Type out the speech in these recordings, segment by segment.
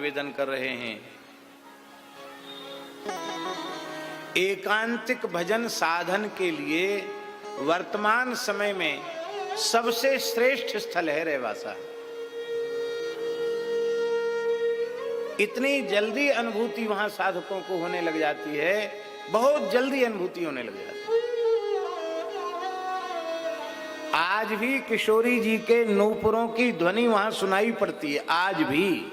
निवेदन कर रहे हैं। एकांतिक भजन साधन के लिए वर्तमान समय में सबसे श्रेष्ठ स्थल है रेवासा। इतनी जल्दी अनुभूति वहां साधकों को होने लग जाती है, बहुत जल्दी अनुभूति होने लग जाती है। आज भी किशोरी जी के नूपुरों की ध्वनि वहां सुनाई पड़ती है, आज भी।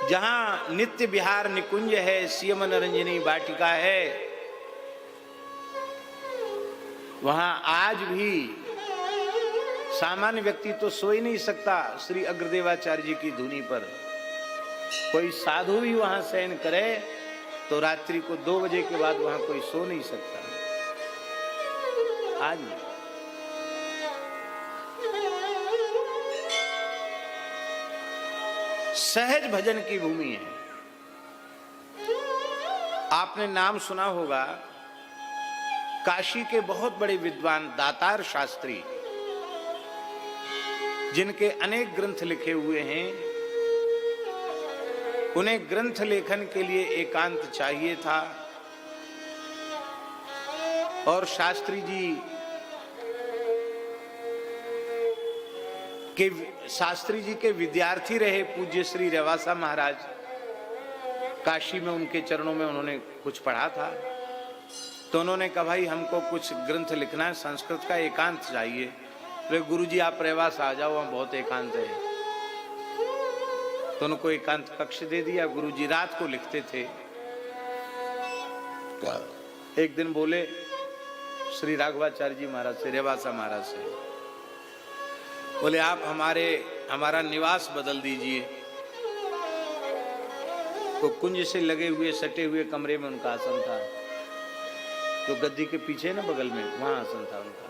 जहां नित्य विहार निकुंज है, सियमन रंजनी वाटिका है, वहां आज भी सामान्य व्यक्ति तो सो ही नहीं सकता श्री अग्रदेवाचार्य जी की धुनी पर। कोई साधु भी वहां शयन करे तो रात्रि को 2 बजे के बाद वहां कोई सो नहीं सकता। आज भी सहज भजन की भूमि है। आपने नाम सुना होगा काशी के बहुत बड़े विद्वान दातार शास्त्री, जिनके अनेक ग्रंथ लिखे हुए हैं। उन्हें ग्रंथ लेखन के लिए एकांत चाहिए था और शास्त्री जी के विद्यार्थी रहे पूज्य श्री रेवासा महाराज। काशी में उनके चरणों में उन्होंने कुछ पढ़ा था, तो उन्होंने कहा भाई हमको कुछ ग्रंथ लिखना है, संस्कृत का एकांत चाहिए। तो गुरुजी आप रेवासा आ जाओ, वहां बहुत एकांत है। तो उनको एकांत कक्ष दे दिया। गुरुजी रात को लिखते थे। एक दिन बोले श्री राघवाचार्य जी महाराज से, रेवासा महाराज से, बोले आप हमारा निवास बदल दीजिए। तो कुंज से लगे हुए सटे हुए कमरे में उनका आसन था, जो गद्दी के पीछे ना बगल में, वहां आसन था उनका।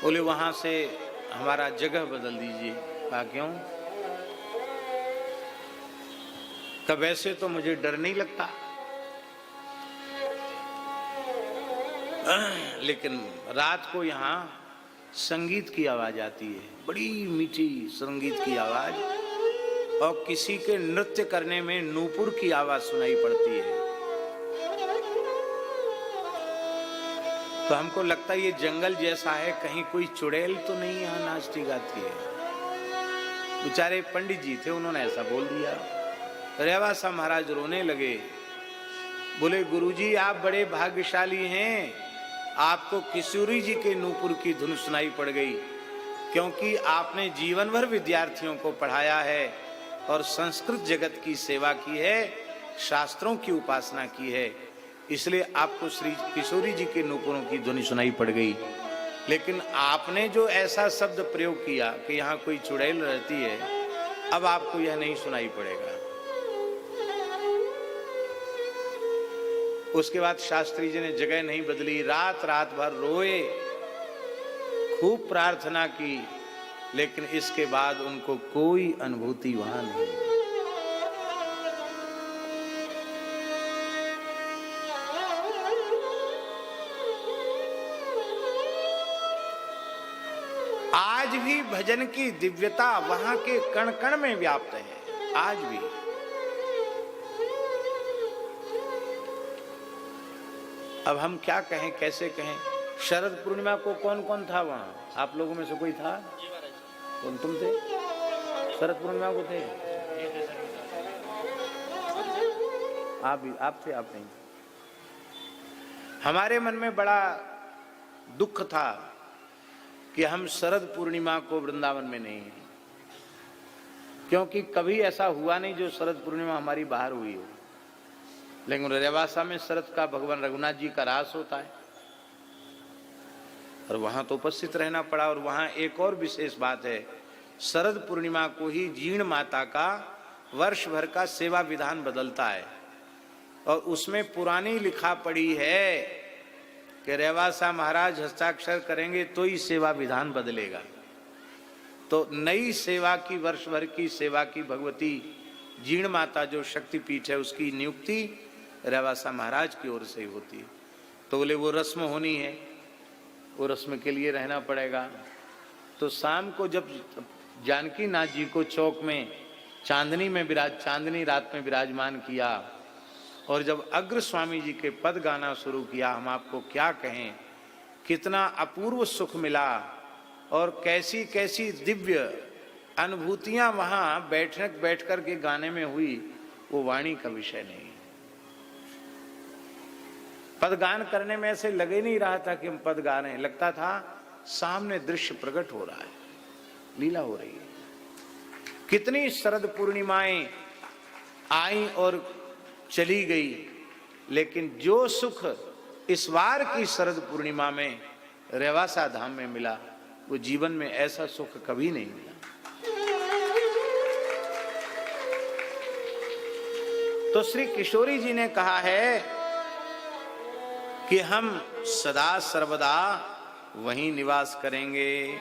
बोले वहां से हमारा जगह बदल दीजिए। कहा क्यों? तब वैसे तो मुझे डर नहीं लगता, लेकिन रात को यहाँ संगीत की आवाज आती है, बड़ी मीठी संगीत की आवाज, और किसी के नृत्य करने में नूपुर की आवाज सुनाई पड़ती है। तो हमको लगता है ये जंगल जैसा है, कहीं कोई चुड़ैल तो नहीं यहाँ नाचती गाती है। बेचारे पंडित जी थे, उन्होंने ऐसा बोल दिया। रेवासा महाराज रोने लगे। बोले गुरुजी आप बड़े भाग्यशाली हैं, आपको किशोरी जी के नूपुर की धुन सुनाई पड़ गई, क्योंकि आपने जीवन भर विद्यार्थियों को पढ़ाया है और संस्कृत जगत की सेवा की है, शास्त्रों की उपासना की है, इसलिए आपको श्री किशोरी जी के नूपुरों की ध्वनि सुनाई पड़ गई। लेकिन आपने जो ऐसा शब्द प्रयोग किया कि यहाँ कोई चुड़ैल रहती है, अब आपको यह नहीं सुनाई पड़ेगा। उसके बाद शास्त्री जी ने जगह नहीं बदली, रात रात भर रोए, खूब प्रार्थना की, लेकिन इसके बाद उनको कोई अनुभूति वहां नहीं। आज भी भजन की दिव्यता वहां के कण कण में व्याप्त है। आज भी अब हम क्या कहें, कैसे कहें। शरद पूर्णिमा को कौन कौन था वहां? आप लोगों में से कोई था? कौन तुम थे? शरद पूर्णिमा को थे? आप थे? आप नहीं? हमारे मन में बड़ा दुख था कि हम शरद पूर्णिमा को वृंदावन में नहीं हैं, क्योंकि कभी ऐसा हुआ नहीं जो शरद पूर्णिमा हमारी बाहर हुई हो। लेकिन रेवासा में शरद का भगवान रघुनाथ जी का रास होता है और वहां तो उपस्थित रहना पड़ा। और वहां एक और विशेष बात है, शरद पूर्णिमा को ही जीर्ण माता का वर्ष भर का सेवा विधान बदलता है, और उसमें पुरानी लिखा पड़ी है कि रेवासा महाराज हस्ताक्षर करेंगे तो ही सेवा विधान बदलेगा। तो नई सेवा की, वर्ष भर की सेवा की भगवती जीर्ण माता जो शक्तिपीठ है, उसकी नियुक्ति रेवासा महाराज की ओर से होती है। तो बोले वो रस्म होनी है, और उसमें के लिए रहना पड़ेगा। तो शाम को जब जानकी नाथ जी को चौक में चांदनी रात में विराजमान किया और जब अग्र स्वामी जी के पद गाना शुरू किया, हम आपको क्या कहें, कितना अपूर्व सुख मिला और कैसी कैसी दिव्य अनुभूतियां वहां बैठ कर के गाने में हुई, वो वाणी का विषय नहीं। पदगान करने में ऐसे लगे नहीं रहा था कि हम पद गा रहे हैं, लगता था सामने दृश्य प्रकट हो रहा है, लीला हो रही है। कितनी शरद पूर्णिमाएं आई और चली गई, लेकिन जो सुख इस बार की शरद पूर्णिमा में रेवासा धाम में मिला, वो जीवन में ऐसा सुख कभी नहीं मिला। तो श्री किशोरी जी ने कहा है कि हम सदा सर्वदा वहीं निवास करेंगे।